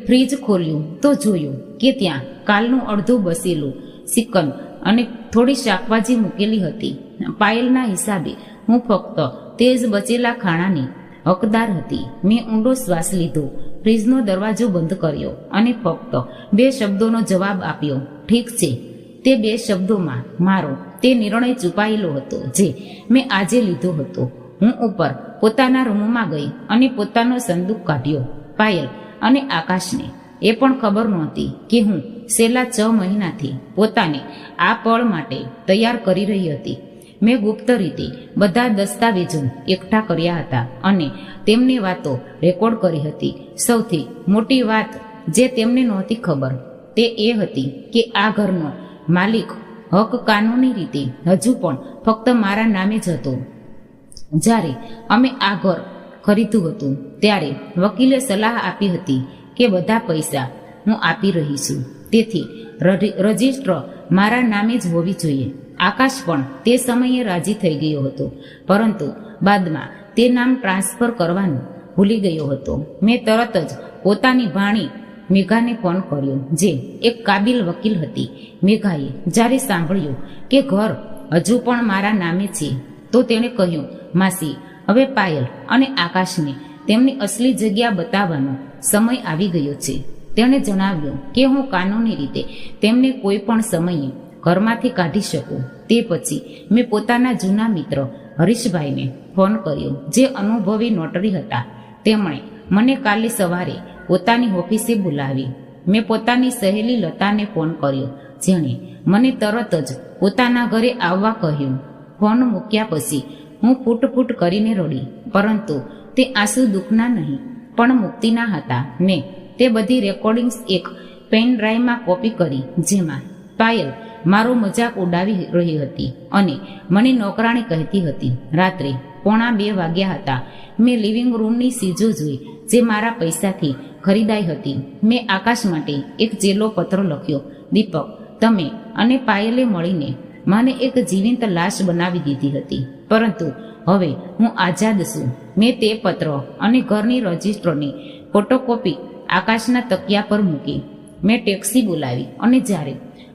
ફ્રીજ ખોલ્યું તો જોયું કે ત્યાં કાલનું અડધું બસેલું ચિકન અને થોડી શાકભાજી મૂકેલી હતી. પાયલના હિસાબે હું ફક્ત તે જ બચેલા ખાણાની હકદાર હતી. મેં ઊંડો શ્વાસ લીધો, ફ્રીજનો દરવાજો બંધ કર્યો અને ફક્ત 2 શબ્દોનો જવાબ આપ્યો, ઠીક છે. તે 2 શબ્દોમાં મારો તે નિર્ણય છુપાયેલો હતો જે મેં આજે લીધો હતો. હું ઉપર પોતાના રૂમમાં ગઈ અને પોતાનો સંદૂક કાઢ્યો. પાયલ અને આકાશને એ પણ ખબર નહોતી કે હું છેલ્લા 6 મહિનાથી પોતાને આ પળ માટે તૈયાર કરી રહી હતી. મેં ગુપ્ત રીતે બધા દસ્તાવેજો એકઠા કર્યા હતા અને તેમની વાતો રેકોર્ડ કરી હતી. સૌથી મોટી વાત જે તેમને નહોતી ખબર તે એ હતી કે આ ઘરનો માલિક હક કાનૂની રીતે હજુ પણ ફક્ત મારા નામે જ હતો. જ્યારે અમે આ ઘર ખરીદ્યું હતું ત્યારે વકીલે સલાહ આપી હતી કે બધા પૈસા હું આપી રહી છું, તેથી રજિસ્ટર મારા નામે જ હોવી જોઈએ. આકાશ પણ તે સમયે રાજી થઈ ગયો હતો, પરંતુ બાદમાં તે નામ ટ્રાન્સફર કરવાનું ભૂલી ગયો હતો. મેં તરત જ પોતાની ભાણી મેઘાને ફોન કર્યો, જે એક કાબિલ વકીલ હતી. મેઘાએ જ્યારે સાંભળ્યું કે ઘર હજુ પણ મારા નામે છે તો તેણે કહ્યું, માસી, હવે પાયલ અને આકાશને તેમની અસલી જગ્યા બતાવવાનો સમય આવી ગયો છે. તેણે જણાવ્યું કે હું કાનૂની રીતે તેમને કોઈ પણ સમયે ઘરમાંથી કાઢી શકું. તે પછી મેં પોતાના જૂના મિત્ર હરીશભાઈને ફોન કર્યો, જે અનુભવી નોટરી હતા. તેમણે મને કાલે સવારે પોતાની ઓફિસે બોલાવી. મેં પોતાની સહેલી લતાને ફોન કર્યો, જેણે મને તરત જ પોતાના ઘરે આવવા કહ્યું. ફોન મૂક્યા પછી હું ફૂટ કરીને રડી, પરંતુ તે આંસુ દુઃખના નહીં પણ મુક્તિના હતા. મેં તે બધી રેકોર્ડિંગ્સ એક પેન ડ્રાઈવમાં કોપી કરી, જેમાં પાયલ મારો મજાક ઉડાવી રહી હતી અને મને નોકરાણી કહેતી હતી. રાત્રે 1:45 વાગ્યા હતા. મેં લિવિંગ રૂમની સીજો જોઈ જે મારા પૈસાથી ખરીદાઈ હતી. મેં આકાશ માટે એક છેલ્લો પત્ર લખ્યો, દીપક, તમે અને પાયલે મળીને મને એક જીવંત લાશ બનાવી દીધી હતી, પરંતુ હવે હું આઝાદ છું. મેં તે પત્ર અને ઘરની રજિસ્ટરની ફોટોકોપી આકાશના તકિયા પર મૂકી. મેં ટેક્સી બોલાવી અને જ્યારે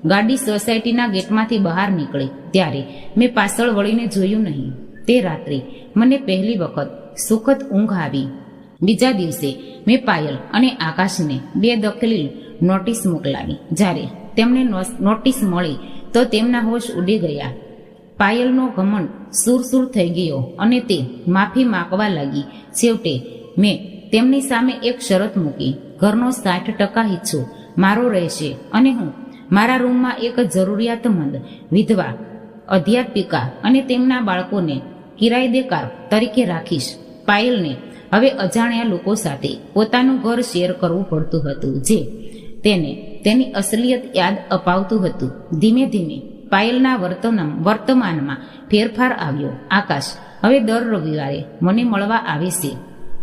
ગાડી સોસાયટીના ગેટમાંથી બહાર નીકળી ત્યારે મેં પાછળ વળીને જોયું નહીં. તે રાત્રે મને પહેલી વખત સુખદ ઊંઘ આવી. બીજા દિવસે મેં પાયલ અને આકાશને 2 દખીલ નોટિસ મોકલાવી. જ્યારે તેમને નોટિસ મળી તો તેમના હોશ ઉડી ગયા. પાયલનો ઘમંડ સુરસુર થઈ ગયો અને તે માફી માંગવા લાગી. છેવટે મેં તેમની સામે એક શરત મૂકી, ઘરનો 60% હિસ્સો મારો રહેશે અને હું મારા રૂમમાં એક જરૂરિયાતમંદ વિધવા અધ્યાપિકા અને તેમના બાળકોને કિરાયેદાર તરીકે રાખીશ. પાયલને હવે અજાણ્યા લોકો સાથે પોતાનું ઘર શેર કરવું પડતું હતું, જે તેને તેની અસલિયત યાદ અપાવતું હતું. ધીમે ધીમે પાયલના વર્તમાનમાં ફેરફાર આવ્યો. આકાશ હવે દર રવિવારે મને મળવા આવે છે.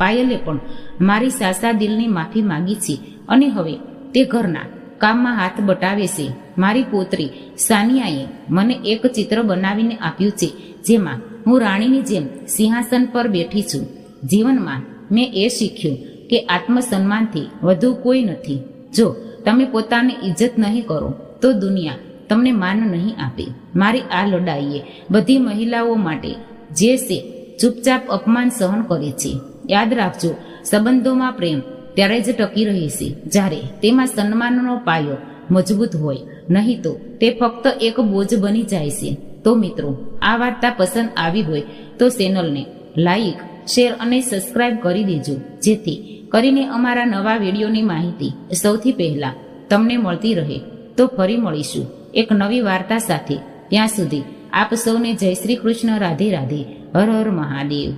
પાયલે પણ મારી સાસા દિલની માફી માંગી છે અને હવે તે ઘરના કામમાં હાથ બટાવે છે. મારી પોતરી સાનિયાએ મને એક ચિત્ર બનાવીને આપ્યું છે, જેમાં હું રાણીની જેમ સિંહાસન પર બેઠી છું. જીવનમાં મેં એ શીખ્યું કે આત્મસન્માનથી વધુ કોઈ નથી. જો તમે પોતાની ઇજ્જત નહીં કરો તો દુનિયા તમને માન નહીં આપે. મારી આ લડાઈએ બધી મહિલાઓ માટે જે છે ચૂપચાપ અપમાન સહન કરે છે. યાદ રાખજો, સંબંધોમાં પ્રેમ ત્યારે જ ટકી રહે છે જ્યારે તેમાં સન્માનનો પાયો મજબૂત હોય, નહીં તો તે ફક્ત એક બોજ બની જાય છે. તો મિત્રો, આ વાર્તા પસંદ આવી હોય તો ચેનલને લાઈક, શેર અને સબસ્ક્રાઇબ કરી દેજો, જેથી કરીને અમારા નવા વિડીયોની માહિતી સૌથી પહેલા તમને મળતી રહે. તો ફરી મળીશું એક નવી વાર્તા સાથે. ત્યાં સુધી આપ સૌને જય શ્રી કૃષ્ણ, રાધે રાધે, હર હર મહાદેવ.